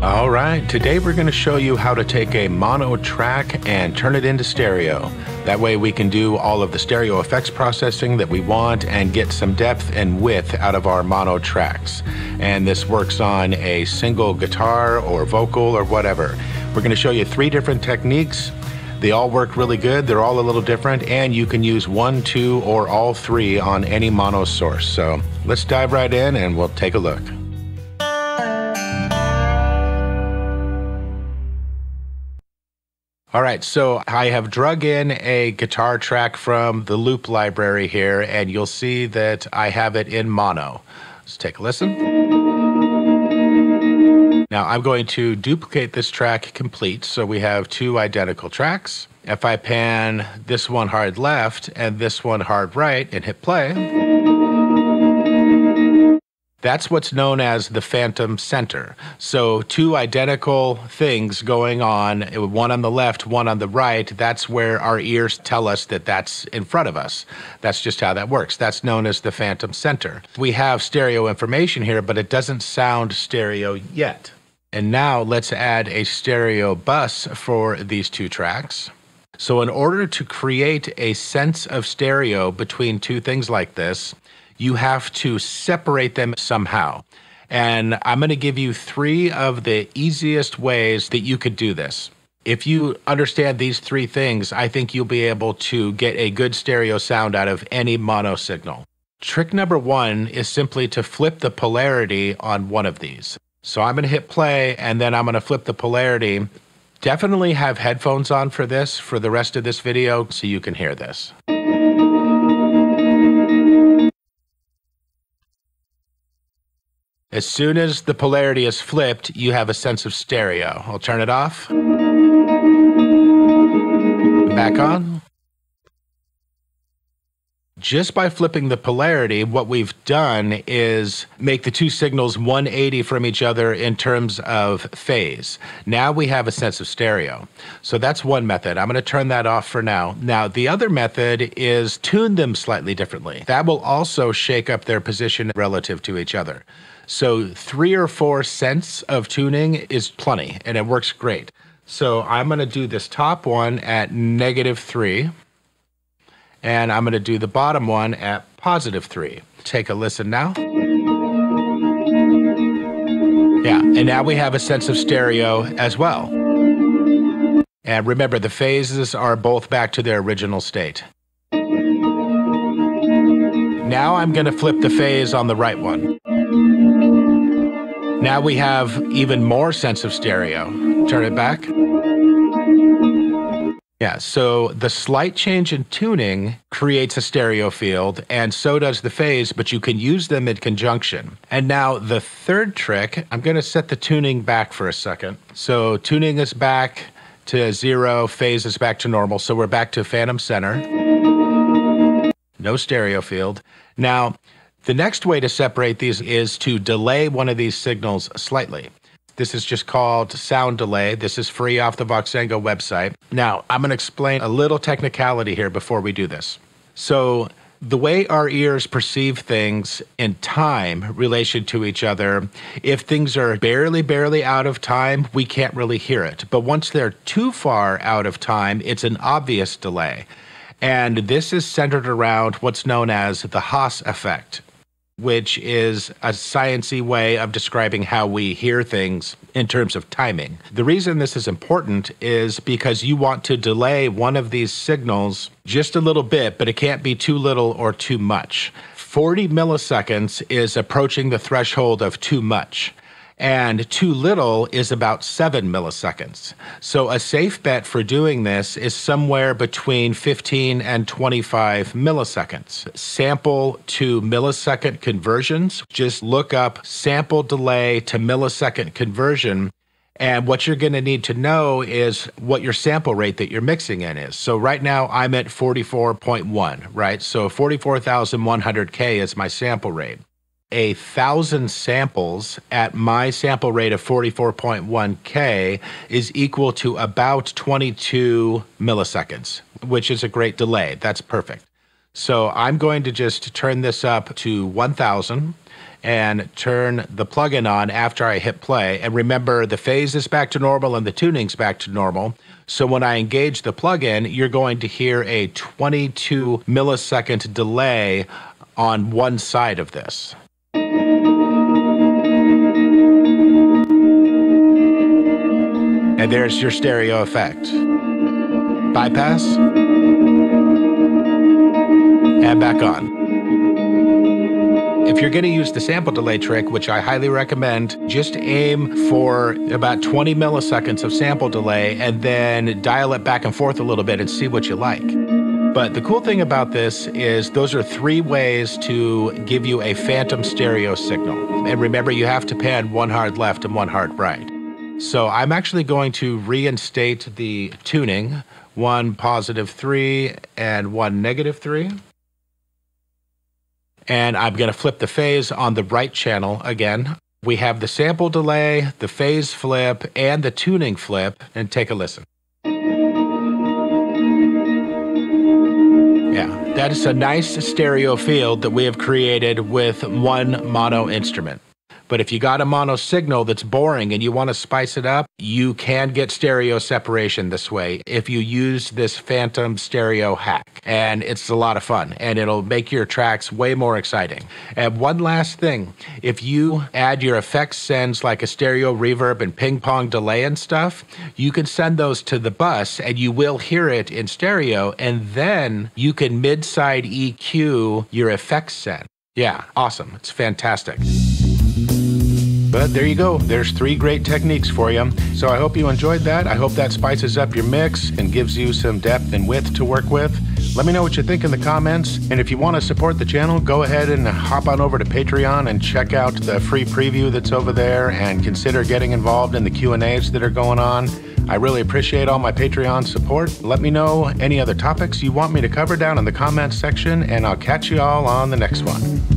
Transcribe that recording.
All right, today we're going to show you how to take a mono track and turn it into stereo. That way we can do all of the stereo effects processing that we want and get some depth and width out of our mono tracks. And this works on a single guitar or vocal or whatever. We're going to show you 3 different techniques. They all work really good. They're all a little different, and you can use 1, 2, or all 3 on any mono source. So let's dive right in and we'll take a look. All right, so I have drug in a guitar track from the loop library here, and you'll see that I have it in mono. Let's take a listen. Now I'm going to duplicate this track complete, so we have 2 identical tracks. If I pan this one hard left and this one hard right and hit play, that's what's known as the phantom center. So 2 identical things going on, one on the left, one on the right. That's where our ears tell us that that's in front of us. That's just how that works. That's known as the phantom center. We have stereo information here, but it doesn't sound stereo yet. And now let's add a stereo bus for these 2 tracks. So in order to create a sense of stereo between 2 things like this, you have to separate them somehow. And I'm going to give you 3 of the easiest ways that you could do this. If you understand these 3 things, I think you'll be able to get a good stereo sound out of any mono signal. Trick number 1 is simply to flip the polarity on one of these. So I'm going to hit play, and then I'm going to flip the polarity. Definitely have headphones on for this, for the rest of this video, so you can hear this. As soon as the polarity is flipped, you have a sense of stereo. I'll turn it off. Back on. Just by flipping the polarity, what we've done is make the 2 signals 180 from each other in terms of phase. Now we have a sense of stereo. So that's one method. I'm going to turn that off for now. Now, the other method is tune them slightly differently. That will also shake up their position relative to each other. So 3 or 4 cents of tuning is plenty, and it works great. So I'm going to do this top one at -3, and I'm going to do the bottom one at +3. Take a listen now. Yeah, and now we have a sense of stereo as well. And remember, the phases are both back to their original state. Now I'm going to flip the phase on the right one. Now we have even more sense of stereo. Turn it back. Yeah, so the slight change in tuning creates a stereo field, and so does the phase, but you can use them in conjunction. And now the third trick, I'm going to set the tuning back for a second. So tuning is back to 0, phase is back to normal, so we're back to phantom center. No stereo field. Now, the next way to separate these is to delay one of these signals slightly. This is just called sound delay. This is free off the Voxengo website. Now, I'm going to explain a little technicality here before we do this. So the way our ears perceive things in time relation to each other, if things are barely out of time, we can't really hear it. But once they're too far out of time, it's an obvious delay. And this is centered around what's known as the Haas effect, which is a sciencey way of describing how we hear things in terms of timing. The reason this is important is because you want to delay one of these signals just a little bit, but it can't be too little or too much. 40 milliseconds is approaching the threshold of too much, and too little is about 7 milliseconds. So a safe bet for doing this is somewhere between 15 and 25 milliseconds. Sample to millisecond conversions, just look up sample delay to millisecond conversion, and what you're going to need to know is what your sample rate that you're mixing in is. So right now I'm at 44.1, right? So 44,100K is my sample rate. 1,000 samples at my sample rate of 44.1K is equal to about 22 milliseconds, which is a great delay. That's perfect. So I'm going to just turn this up to 1,000, and turn the plugin on after I hit play. And remember, the phase is back to normal and the tuning's back to normal. So when I engage the plugin, you're going to hear a 22 millisecond delay on one side of this. And there's your stereo effect. Bypass. And back on. If you're going to use the sample delay trick, which I highly recommend, just aim for about 20 milliseconds of sample delay and then dial it back and forth a little bit and see what you like. But the cool thing about this is those are 3 ways to give you a phantom stereo signal. And remember, you have to pan one hard left and one hard right. So I'm actually going to reinstate the tuning, 1 +3 and 1 -3. And I'm going to flip the phase on the right channel again. We have the sample delay, the phase flip, and the tuning flip, and take a listen. Yeah, that is a nice stereo field that we have created with one mono instrument. But if you got a mono signal that's boring and you want to spice it up, you can get stereo separation this way if you use this phantom stereo hack. And it's a lot of fun, and it'll make your tracks way more exciting. And one last thing, if you add your effects sends like a stereo reverb and ping pong delay and stuff, you can send those to the bus and you will hear it in stereo, and then you can mid-side EQ your effects send. Yeah, awesome. It's fantastic. But there you go. There's 3 great techniques for you. So I hope you enjoyed that. I hope that spices up your mix and gives you some depth and width to work with. Let me know what you think in the comments. And if you want to support the channel, go ahead and hop on over to Patreon and check out the free preview that's over there and consider getting involved in the Q&As that are going on. I really appreciate all my Patreon support. Let me know any other topics you want me to cover down in the comments section, and I'll catch you all on the next one.